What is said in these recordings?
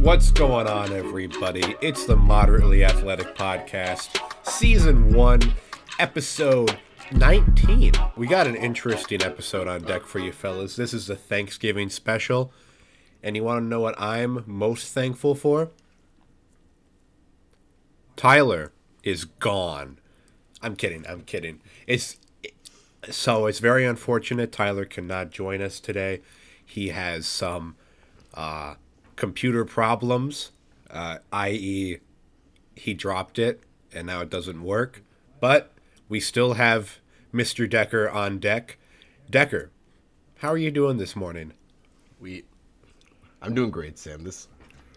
What's going on, everybody? It's the Moderately Athletic Podcast, Season 1, Episode 19. We got an interesting episode on deck for you fellas. This is a Thanksgiving special, and you want to know what I'm most thankful for? Tyler is gone. I'm kidding. It's very unfortunate Tyler cannot join us today. He has some computer problems, i.e. he dropped it and now it doesn't work. But we still have Mr. Decker on deck. Decker, how are you doing this morning? I'm doing great, Sam.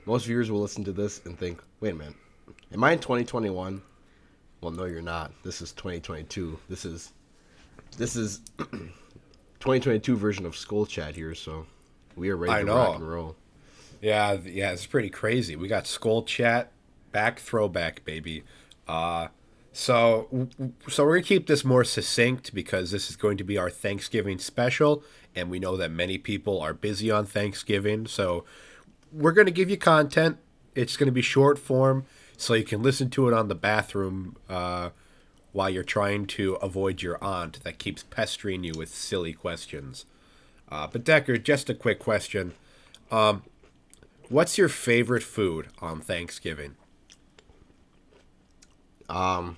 Most viewers will listen to this and think, wait a minute, am I in 2021? Well, no, you're not. This is 2022. This is 2022 version of Skol Chat here, so we are ready to rock and roll. Yeah, it's pretty crazy. We got Skol Chat back, throwback, baby. So we're gonna keep this more succinct because this is going to be our Thanksgiving special, and we know that many people are busy on Thanksgiving. So we're gonna give you content. It's gonna be short form, so you can listen to it on the bathroom while you're trying to avoid your aunt that keeps pestering you with silly questions. But Decker, just a quick question. What's your favorite food on Thanksgiving? Actually,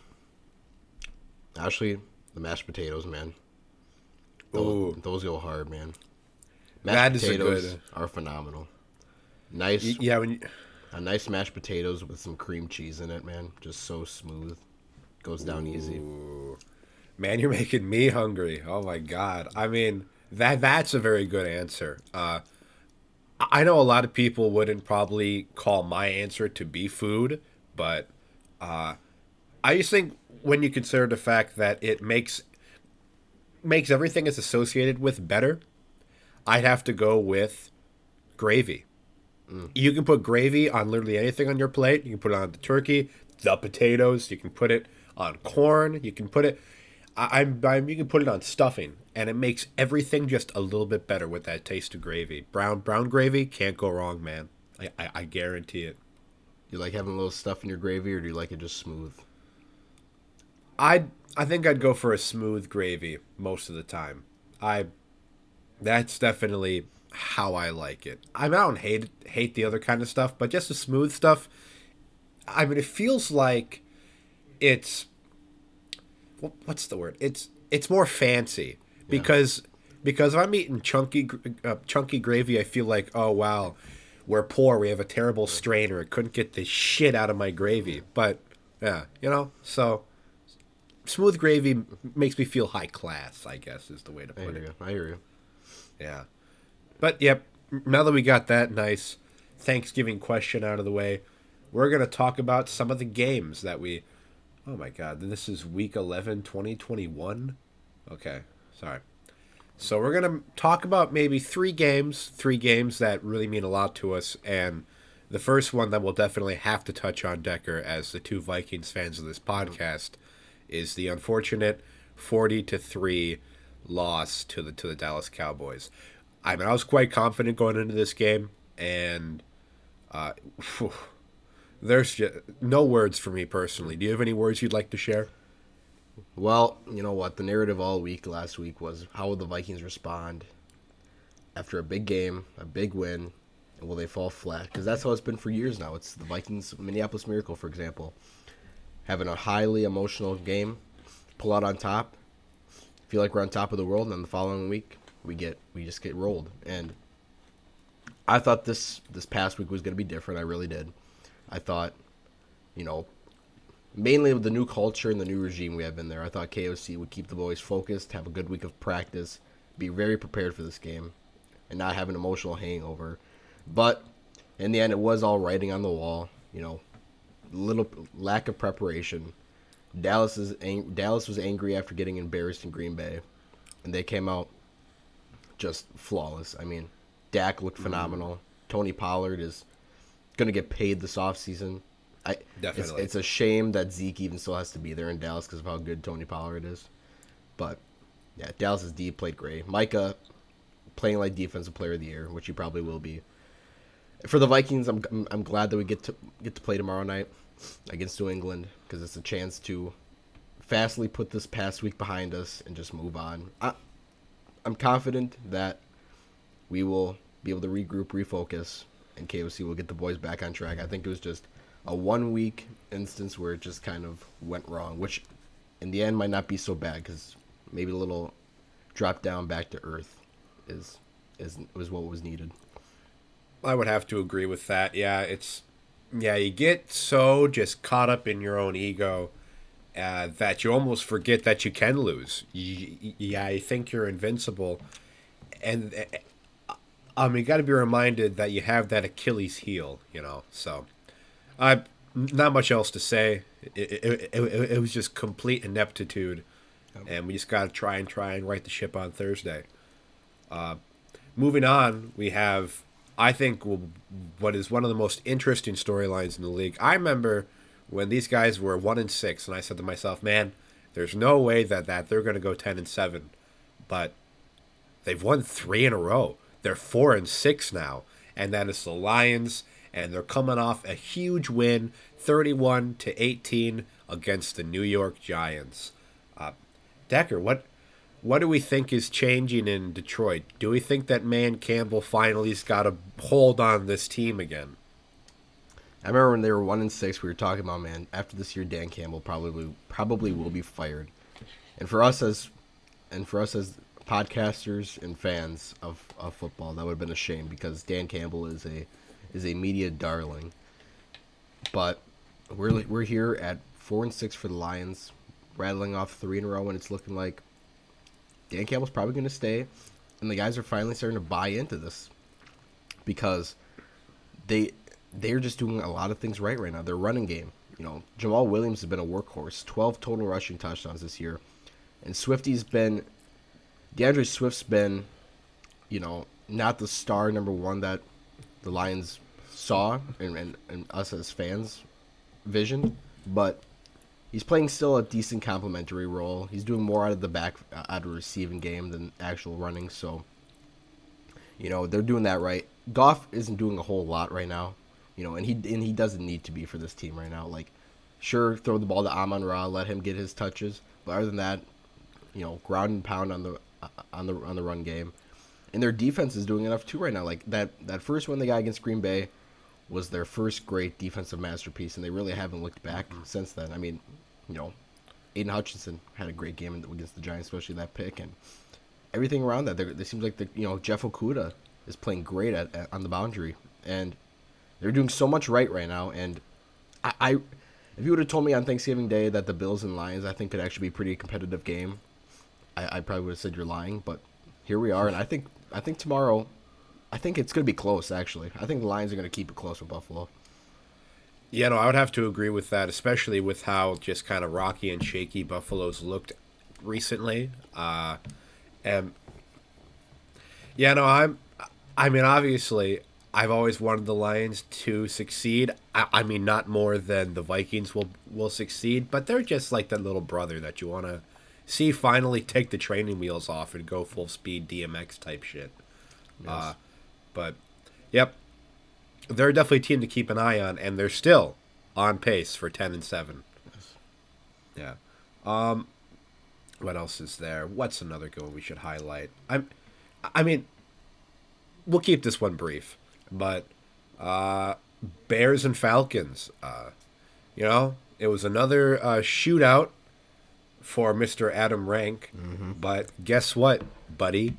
the mashed potatoes, man. Those go hard, man. Mashed potatoes are phenomenal. Nice. Yeah, a nice mashed potatoes with some cream cheese in it, man. Just so smooth. Goes down easy. Man, you're making me hungry. Oh my god. I mean, that's a very good answer. I know a lot of people wouldn't probably call my answer to be food, but I just think when you consider the fact that it makes everything it's associated with better, I'd have to go with gravy. You can put gravy on literally anything on your plate. You can put it on the turkey, the potatoes. You can put it on corn. You can put it. You can put it on stuffing, and it makes everything just a little bit better with that taste of gravy. Brown gravy can't go wrong, man. I guarantee it. You like having a little stuff in your gravy, or do you like it just smooth? I think I'd go for a smooth gravy most of the time. That's definitely how I like it. I don't hate the other kind of stuff, but just the smooth stuff. I mean, it feels like it's what's the word? It's more fancy because if I'm eating chunky gravy, I feel like, oh wow, we're poor. We have a terrible strainer. It couldn't get the shit out of my gravy. But yeah, so smooth gravy makes me feel high class, I guess is the way to put it. I hear you. Yeah. But yep, now that we got that nice Thanksgiving question out of the way, we're going to talk about some of the games that we... Oh my god, this is week 11, 2021? Okay, sorry. So we're going to talk about maybe three games that really mean a lot to us, and the first one that we'll definitely have to touch on, Decker, as the two Vikings fans of this podcast, is the unfortunate 40-3 loss to the Dallas Cowboys. I mean, I was quite confident going into this game, and there's just no words for me personally. Do you have any words you'd like to share? Well, you know what? The narrative all week last week was how will the Vikings respond after a big game, a big win, and will they fall flat? Because that's how it's been for years now. It's the Vikings, Minneapolis Miracle, for example, having a highly emotional game, pull out on top, feel like we're on top of the world, and then the following week we just get rolled. And I thought this past week was going to be different. I really did. I thought, mainly with the new culture and the new regime we have in there, I thought KOC would keep the boys focused, have a good week of practice, be very prepared for this game, and not have an emotional hangover. But in the end, it was all writing on the wall. Little lack of preparation. Dallas was angry after getting embarrassed in Green Bay, and they came out just flawless. I mean, Dak looked phenomenal. Tony Pollard is going to get paid this offseason. Definitely. It's a shame that Zeke even still has to be there in Dallas because of how good Tony Pollard is. But, yeah, Dallas's D played great. Micah playing like Defensive Player of the Year, which he probably will be. For the Vikings, I'm glad that we get to play tomorrow night against New England because it's a chance to fastly put this past week behind us and just move on. I'm confident that we will be able to regroup, refocus, and KOC will get the boys back on track. I think it was just a 1 week instance where it just kind of went wrong, which in the end might not be so bad because maybe a little drop down back to earth was what was needed. I would have to agree with that. Yeah, you get so just caught up in your own ego that you almost forget that you can lose. Yeah, you think you're invincible, and you got to be reminded that you have that Achilles heel. So I not much else to say. It was just complete ineptitude, and we just got to try and right the ship on Thursday. Moving on, we have I think what is one of the most interesting storylines in the league. I remember when these guys were 1-6, and I said to myself, "Man, there's no way that they're going to go 10-7," but they've won 3 in a row. They're 4-6 now, and that is the Lions, and they're coming off a huge win, 31-18 against the New York Giants. Decker, what do we think is changing in Detroit? Do we think that Man Campbell finally's got a hold on this team again? I remember when they were 1-6, we were talking about, man, after this year, Dan Campbell probably will be fired. And for us as podcasters and fans of football, that would have been a shame because Dan Campbell is a media darling. But we're here at 4-6 for the Lions, rattling off 3 in a row, and it's looking like Dan Campbell's probably going to stay, and the guys are finally starting to buy into this because they're just doing a lot of things right now. Their running game, Jamal Williams has been a workhorse, 12 total rushing touchdowns this year, and DeAndre Swift's been, not the star number one that the Lions saw and us as fans visioned, but he's playing still a decent complementary role. He's doing more out of the back, out of receiving game than actual running. So, they're doing that right. Goff isn't doing a whole lot right now, and he doesn't need to be for this team right now. Like, sure, throw the ball to Amon-Ra, let him get his touches, but other than that, ground and pound on the run game. And their defense is doing enough too right now. Like that first one they got against Green Bay was their first great defensive masterpiece, and they really haven't looked back since then. I mean, Aiden Hutchinson had a great game against the Giants, especially that pick, and everything around that. They seems like Jeff Okudah is playing great on the boundary, and they're doing so much right now. And I if you would have told me on Thanksgiving Day that the Bills and Lions I think could actually be a pretty competitive game, I probably would have said you're lying. But here we are, and I think tomorrow, I think it's going to be close. Actually, I think the Lions are going to keep it close with Buffalo. Yeah, no, I would have to agree with that, especially with how just kind of rocky and shaky Buffalo's looked recently. And yeah, no, I mean, obviously, I've always wanted the Lions to succeed. I mean, not more than the Vikings will succeed, but they're just like that little brother that you want to see finally take the training wheels off and go full speed DMX type shit. Yes. But, yep. They're definitely a team to keep an eye on, and they're still on pace for 10-7. Yes. Yeah. What else is there? What's another good one we should highlight? I mean, we'll keep this one brief, but Bears and Falcons. It was another shootout for Mr. Adam Rank, but guess what, buddy?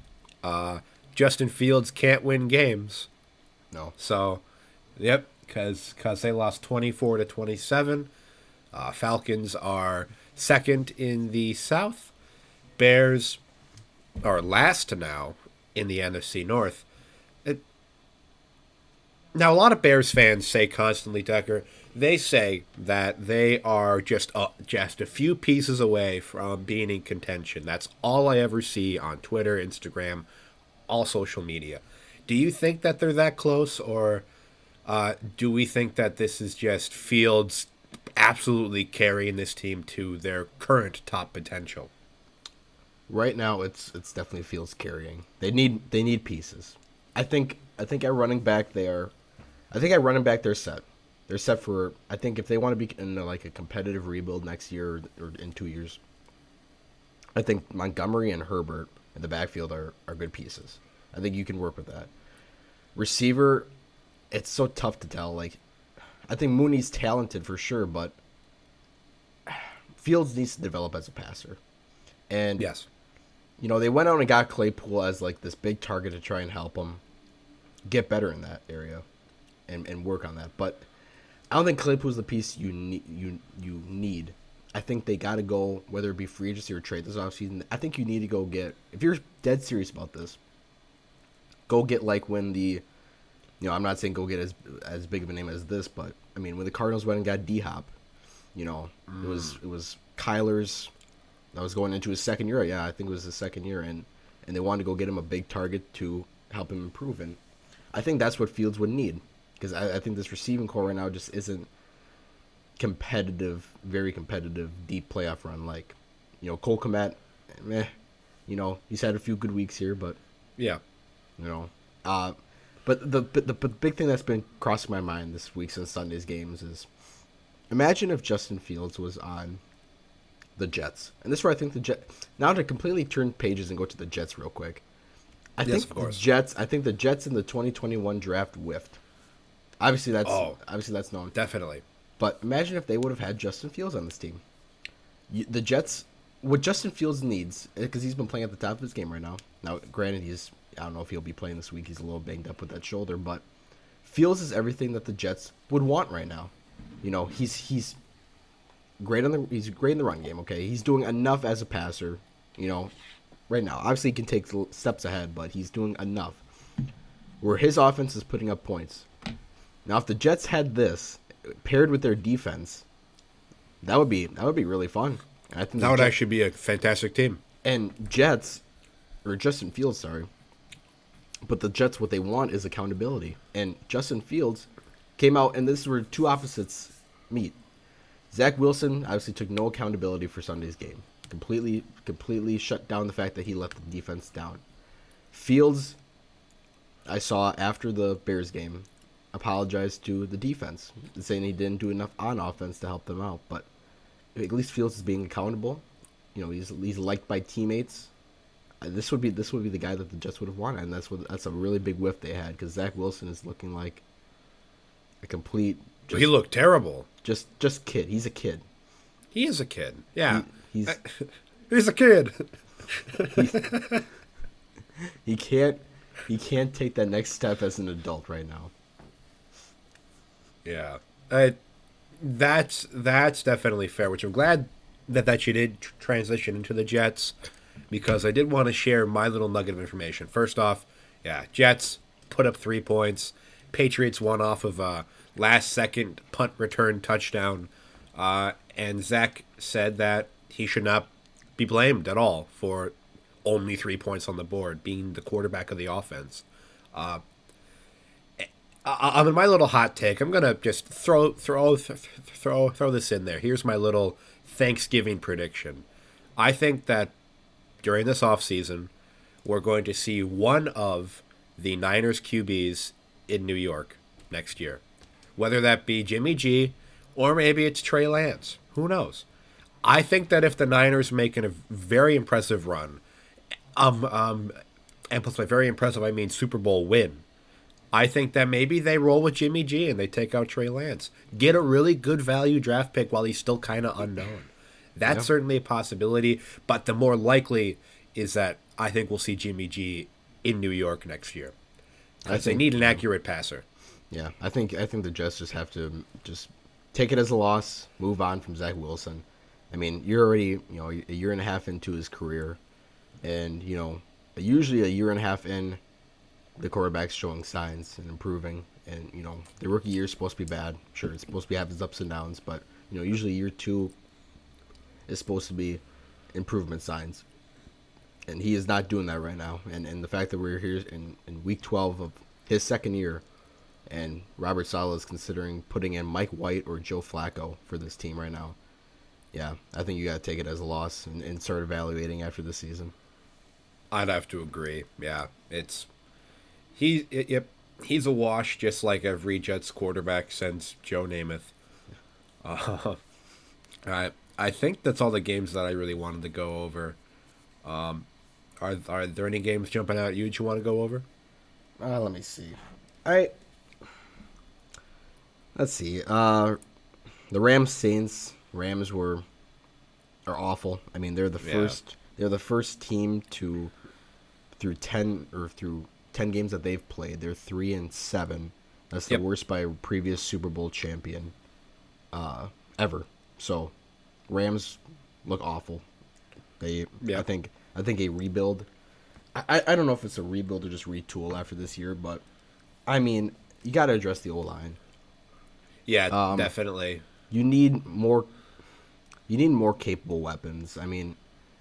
Justin Fields can't win games. No. So, yep, because they lost 24-27. Falcons are second in the South. Bears are last now in the NFC North. Now, a lot of Bears fans say constantly, Tucker, they say that they are just a few pieces away from being in contention. That's all I ever see on Twitter, Instagram, all social media. Do you think that they're that close, or do we think that this is just Fields absolutely carrying this team to their current top potential? Right now, it's definitely Fields carrying. They need pieces. I think at running back they are I think at running back they're set. They're set for. I think if they want to be in like a competitive rebuild next year or in 2 years, I think Montgomery and Herbert in the backfield are good pieces. I think you can work with that. Receiver, it's so tough to tell. Like, I think Mooney's talented for sure, but Fields needs to develop as a passer. And Yes. they went out and got Claypool as like this big target to try and help him get better in that area and work on that. But I don't think Claypool's the piece you need. I think they got to go, whether it be free agency or trade this offseason. I think you need to go get, if you're dead serious about this, go get like when I'm not saying go get as big of a name as this, but I mean when the Cardinals went and got D-Hop, it was Kyler's that was going into his second year. Yeah, I think it was his second year, and they wanted to go get him a big target to help him improve. And I think that's what Fields would need, because I think this receiving core right now just isn't competitive, very competitive, deep playoff run. Like, Cole Kmet, he's had a few good weeks here, but Yeah. But the big thing that's been crossing my mind this week since Sunday's games is, imagine if Justin Fields was on the Jets. And this is where I think the Jets, now to completely turn pages and go to the Jets real quick. I think of course. the Jets in the 2021 draft whiffed. Obviously that's known. Definitely. But imagine if they would have had Justin Fields on this team. The Jets, what Justin Fields needs, because he's been playing at the top of his game right now. Now, granted, I don't know if he'll be playing this week. He's a little banged up with that shoulder, but Fields is everything that the Jets would want right now. He's great he's great in the run game. Okay, he's doing enough as a passer. Right now, obviously he can take steps ahead, but he's doing enough where his offense is putting up points. Now, if the Jets had this paired with their defense, that would be really fun. And I think That would actually be a fantastic team. and Justin Fields, sorry. But the Jets, what they want is accountability. And Justin Fields came out, and this is where two opposites meet. Zach Wilson obviously took no accountability for Sunday's game. Completely shut down the fact that he let the defense down. Fields, I saw after the Bears game, apologized to the defense, saying he didn't do enough on offense to help them out. But at least Fields is being accountable. He's liked by teammates. This would be the guy that the Jets would have wanted, and that's a really big whiff they had, because Zach Wilson is looking like a complete. He looked terrible. Just kid. He's a kid. He is a kid. Yeah. He's He's a kid. he can't take that next step as an adult right now. Yeah. That's definitely fair, which I'm glad that you did transition into the Jets, because I did want to share my little nugget of information. First off, yeah, Jets put up 3 points. Patriots won off of a last-second punt return touchdown. And Zach said that he should not be blamed at all for only 3 points on the board, being the quarterback of the offense. On my little hot take, I'm gonna just throw this in there. Here's my little Thanksgiving prediction. I think that during this offseason, we're going to see one of the Niners QBs in New York next year. Whether that be Jimmy G or maybe it's Trey Lance. Who knows? I think that if the Niners make a very impressive run, and plus by very impressive I mean Super Bowl win, I think that maybe they roll with Jimmy G and they take out Trey Lance. Get a really good value draft pick while he's still kind of unknown. That's certainly a possibility, but the more likely is that I think we'll see Jimmy G in New York next year. They need an accurate passer. Yeah, I think the Jets just have to just take it as a loss, move on from Zach Wilson. I mean, you're already a year and a half into his career, and usually a year and a half in, the quarterback's showing signs and improving. And the rookie year is supposed to be bad. Sure, it's supposed to have its ups and downs, but usually year 2 is supposed to be improvement signs. And he is not doing that right now. And the fact that we're here in week 12 of his second year, and Robert Saleh is considering putting in Mike White or Joe Flacco for this team right now. Yeah, I think you got to take it as a loss and start evaluating after the season. I'd have to agree. Yeah, he's a wash, just like every Jets quarterback since Joe Namath. Uh, I think that's all the games that I really wanted to go over. Are there any games jumping out at you that you want to go over? Let me see. I Let's see. The Rams Saints. Rams are awful. I mean, they're the Yeah. first. They're the first team to through 10 games that they've played. They're 3-7. That's the Yep. worst by a previous Super Bowl champion ever. So, Rams look awful. They, Yep. I think a rebuild. I don't know if it's a rebuild or just retool after this year, but I mean, you got to address the O line. Yeah, Um, definitely. you need more. You need more capable weapons. I mean,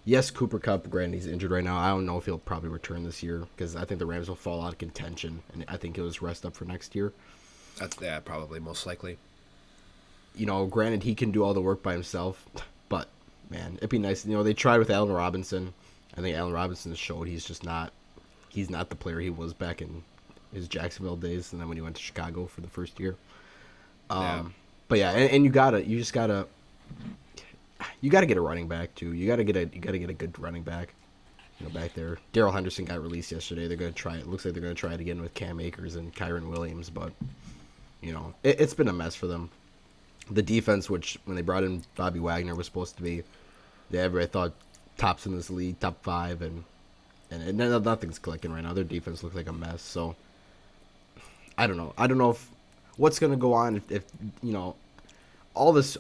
yes, Cooper Cup, granted he's injured right now. I don't know if he'll probably return this year because I think the Rams will fall out of contention, and I think he'll just rest up for next year. That's probably most likely. Granted he can do all the work by himself, but man, it'd be nice. They tried with Allen Robinson. I think Allen Robinson showed he's just not. He's not the player he was back in his Jacksonville days, and then when he went to Chicago for the first year. Yeah. But yeah, and you gotta get a running back too. You gotta get a good running back. Back there. Daryl Henderson got released yesterday. They're gonna try it. Looks like they're gonna try it again with Cam Akers and Kyron Williams, but it's been a mess for them. The defense, which when they brought in Bobby Wagner, was supposed to be I thought tops in this league, top five, and nothing's clicking right now. Their defense looks like a mess. So I don't know. I don't know if what's gonna go on if all this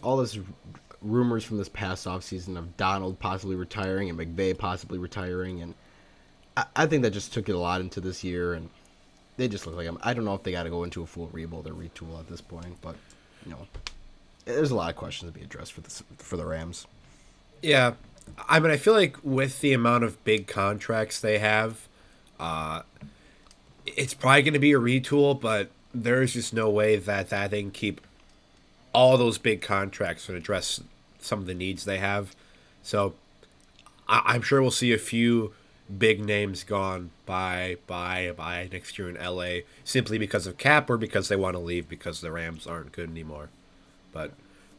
rumors from this past offseason of Donald possibly retiring and McVay possibly retiring, and I think that just took it a lot into this year, and they just look like I don't know if they got to go into a full rebuild or retool at this point, but there's a lot of questions to be addressed for the Rams. Yeah. I mean, I feel like with the amount of big contracts they have, it's probably going to be a retool, but there's just no way that they can keep all those big contracts and address some of the needs they have. So I'm sure we'll see a few big names gone by next year in LA simply because of cap or because they want to leave because the Rams aren't good anymore. But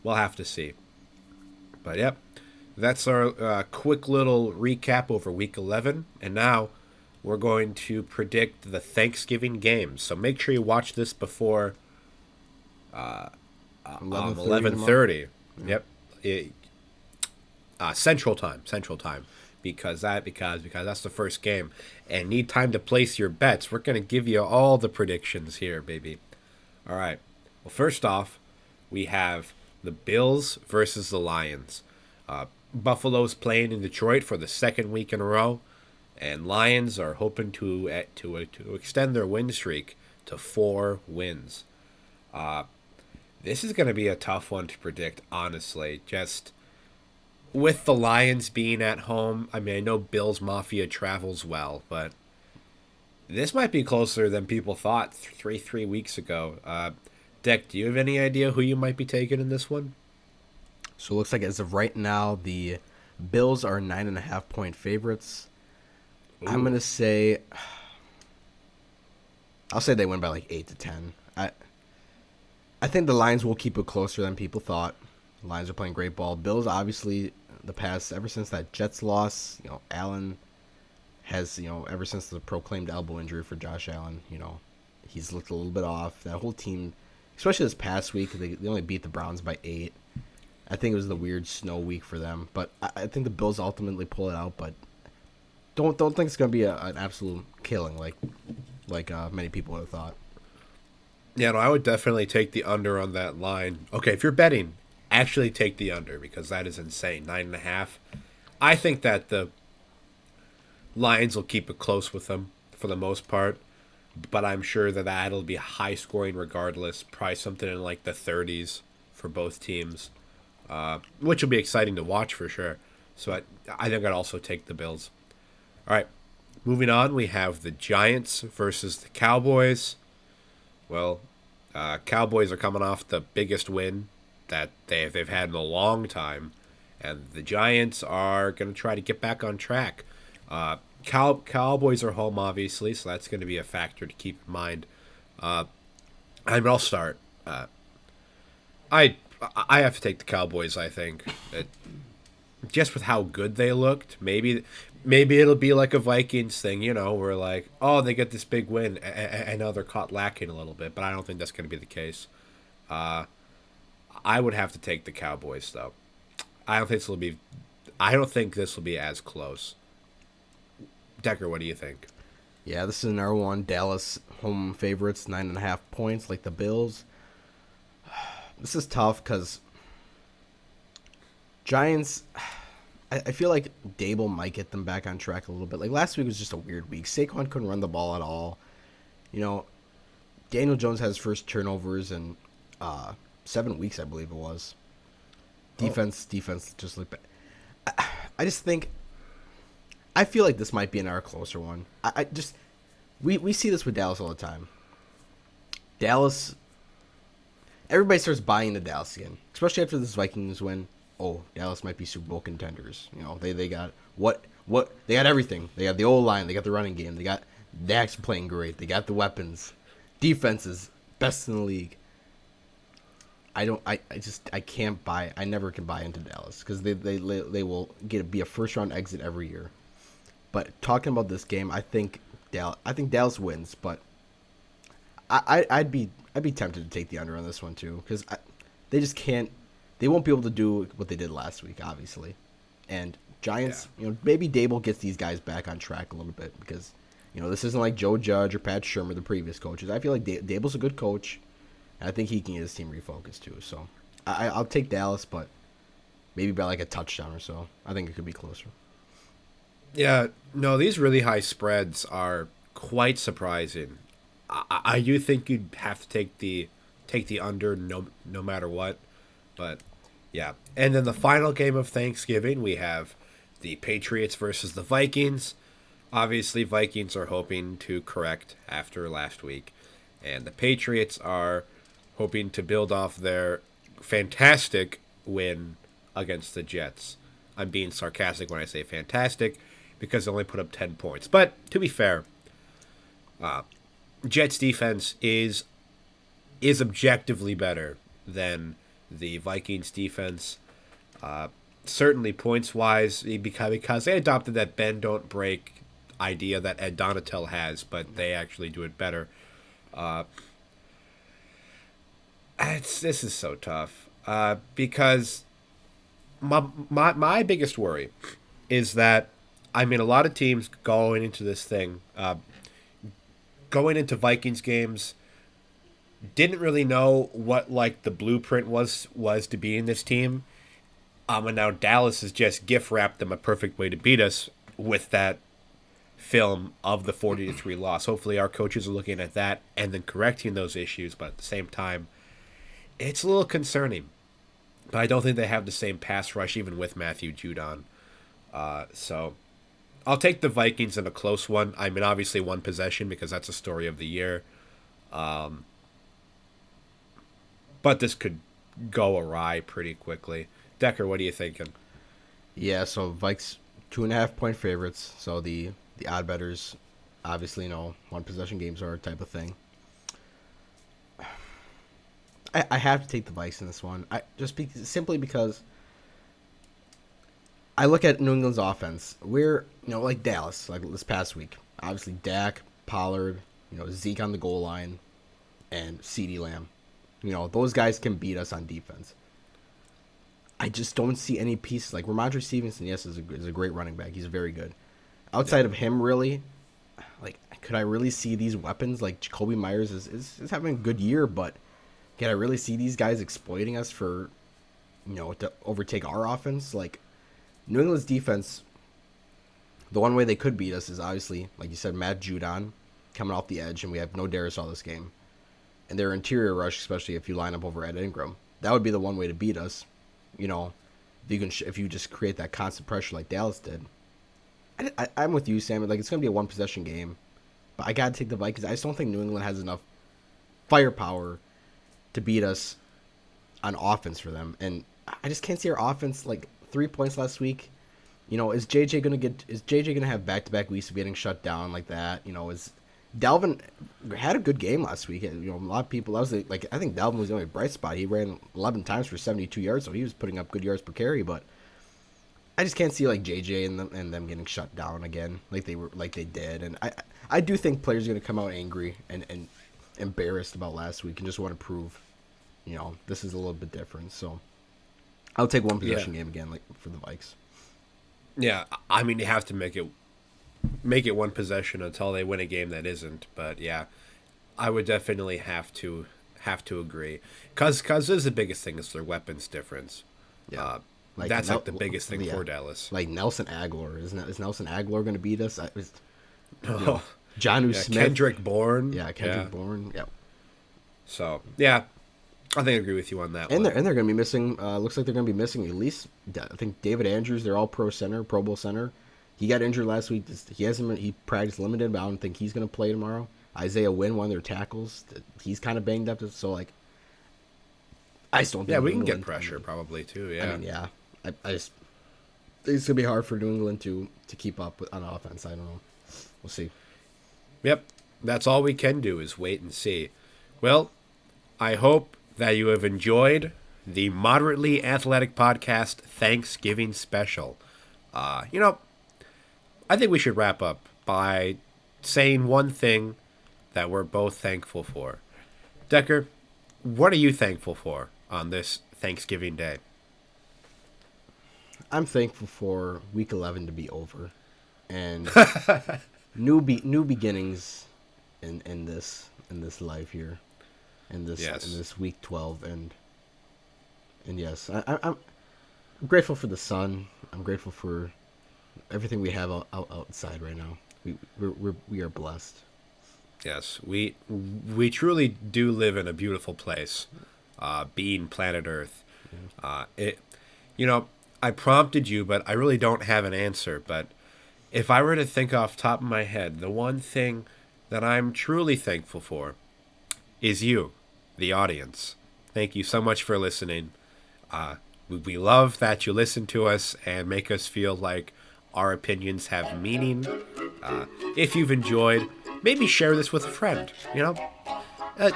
we'll have to see. But yep, that's our quick little recap over Week 11, and now we're going to predict the Thanksgiving games. So make sure you watch this before 11:30. Yep. Central time, because that's the first game, and need time to place your bets. We're gonna give you all the predictions here, baby. All right. Well, first off, we have the Bills versus the Lions. Buffalo's playing in Detroit for the second week in a row, and Lions are hoping to extend their win streak to 4 wins. This is going to be a tough one to predict, honestly. Just with the Lions being at home, I mean, I know Bills Mafia travels well, but this might be closer than people thought three weeks ago. Deck, do you have any idea who you might be taking in this one? So it looks like as of right now, the Bills are 9.5-point favorites. Ooh. I'm gonna say, I'll say they win by like 8-10. I think the Lions will keep it closer than people thought. The Lions are playing great ball. Bills, obviously, ever since that Jets loss, Allen has, ever since the proclaimed elbow injury for Josh Allen, he's looked a little bit off. That whole team, especially this past week, they only beat the Browns by 8. I think it was the weird snow week for them. But I think the Bills ultimately pull it out, but don't think it's going to be an absolute killing like many people would have thought. Yeah, no, I would definitely take the under on that line. Okay, if you're betting, actually take the under because that is insane. 9.5. I think that the Lions will keep it close with them for the most part, but I'm sure that that'll be high scoring regardless. Probably something in like the 30s for both teams, which will be exciting to watch for sure. So I think I'd also take the Bills. All right, moving on, we have the Giants versus the Cowboys. Well, Cowboys are coming off the biggest win that they've had in a long time, and the Giants are going to try to get back on track. Cowboys are home, obviously, so that's going to be a factor to keep in mind. I'll start. I I have to take the Cowboys. I think just with how good they looked, maybe it'll be like a Vikings thing, where like, oh, they get this big win, and now they're caught lacking a little bit. But I don't think that's going to be the case. I would have to take the Cowboys though. I don't think this will be. I don't think this will be as close. Decker, what do you think? Yeah, this is another one. Dallas home favorites, 9.5 points, like the Bills. This is tough because Giants. I feel like Dable might get them back on track a little bit. Like last week was just a weird week. Saquon couldn't run the ball at all. You know, Daniel Jones has his first turnovers in 7 weeks, I believe it was. Defense just looked bad. I just think I feel like this might be our closer one. I just we see this with Dallas all the time. Dallas, everybody starts buying the Dallas again, especially after this Vikings win. Oh, Dallas might be Super Bowl contenders. They got what they got everything. They got the old line, they got the running game, they got Dak's playing great, they got the weapons, defense is best in the league. I can't buy. I never can buy into Dallas because they will be a first round exit every year. But talking about this game, I think Dallas wins, but I'd be tempted to take the under on this one too because they just can't. They won't be able to do what they did last week, obviously. And Giants, maybe Dable gets these guys back on track a little bit because this isn't like Joe Judge or Pat Shermer, the previous coaches. I feel like Dable's a good coach. I think he can get his team refocused too. So I'll take Dallas, but maybe by like a touchdown or so. I think it could be closer. Yeah, no, these really high spreads are quite surprising. I do think you'd have to take the under no matter what, but yeah. And then the final game of Thanksgiving, we have the Patriots versus the Vikings. Obviously, Vikings are hoping to correct after last week, and the Patriots are hoping to build off their fantastic win against the Jets. I'm being sarcastic when I say fantastic because they only put up 10 points. But to be fair, Jets defense is objectively better than the Vikings defense. Certainly points wise, because they adopted that bend don't break idea that Ed Donatel has, but they actually do it better. This is so tough because my biggest worry is that a lot of teams going into this thing, going into Vikings games, didn't really know what like the blueprint was to be in this team. And now Dallas has just gift wrapped them a perfect way to beat us with that film of the 40-3 loss. Hopefully our coaches are looking at that and then correcting those issues, but at the same time, it's a little concerning. But I don't think they have the same pass rush even with Matthew Judon. So I'll take the Vikings in a close one. Obviously one possession because that's a story of the year. But this could go awry pretty quickly. Decker, what are you thinking? Yeah, so Vikes 2.5 point favorites. So the odd betters, obviously, one possession games are a type of thing. I have to take the Vikes in this one. Simply because I look at New England's offense. We're like Dallas, like this past week. Obviously, Dak, Pollard, Zeke on the goal line, and CeeDee Lamb. Those guys can beat us on defense. I just don't see any pieces. Like Ramondre Stevenson, yes, is a great running back. He's very good. Outside of him, really, like, could I really see these weapons? Like Jacoby Myers is having a good year, but can I really see these guys exploiting us for, to overtake our offense? Like, New England's defense, the one way they could beat us is obviously, like you said, Matt Judon coming off the edge, and we have no Darisaw this game. And their interior rush, especially if you line up over Ed Ingram, that would be the one way to beat us. If you just create that constant pressure like Dallas did. I'm with you, Sam. Like, it's going to be a one possession game, but I got to take the Vikings. I just don't think New England has enough firepower to beat us on offense for them, and I just can't see our offense. Like 3 points last week, is JJ gonna have back-to-back weeks of getting shut down like that? Is Dalvin had a good game last week. You know, a lot of people. I was like, I think Dalvin was the only bright spot. He ran 11 times for 72 yards, so he was putting up good yards per carry. But I just can't see like JJ and them getting shut down again, like they did. And I do think players are going to come out angry and embarrassed about last week and just want to prove, you know, this is a little bit different. So I'll take one possession game again, like for the Vikes. Yeah, I mean, you have to make it one possession until they win a game that isn't. But yeah, I would definitely have to agree, cause this is the biggest thing is their weapons difference. Yeah, That's like the biggest thing for Dallas. Like Nelson Aguilar, is Nelson Aguilar going to beat us? Oh, Johnu yeah, Smith, Kendrick Bourne. Yeah, Kendrick Bourne. Yeah. So yeah, I think I agree with you on that. And they're going to be missing. Looks like they're going to be missing at least. I think David Andrews, their All-Pro center, Pro Bowl center. He got injured last week. He practiced limited, but I don't think he's going to play tomorrow. Isaiah Wynn, one of their tackles, he's kind of banged up. So like, I still don't think we can England, get pressure probably too. Yeah, I mean, yeah. I just think it's gonna be hard for New England to keep up with, on offense. I don't know. We'll see. Yep, that's all we can do is wait and see. Well, I hope that you have enjoyed the Moderately Athletic Podcast Thanksgiving special. You know, I think we should wrap up by saying one thing that we're both thankful for. Decker, what are you thankful for on this Thanksgiving Day? I'm thankful for Week 11 to be over, and new beginnings in this life here, in this Week 12, and yes, I'm grateful for the sun. I'm grateful for everything we have outside right now. We are blessed. Yes, we truly do live in a beautiful place, being planet Earth. You know, I prompted you, but I really don't have an answer. But if I were to think off the top of my head, the one thing that I'm truly thankful for is you, the audience. Thank you so much for listening. We love that you listen to us and make us feel like our opinions have meaning. If you've enjoyed, maybe share this with a friend. You know,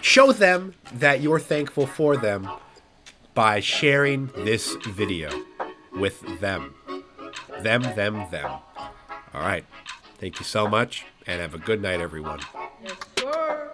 show them that you're thankful for them by sharing this video with them. Them. All right. Thank you so much, and have a good night, everyone. Yes, sir.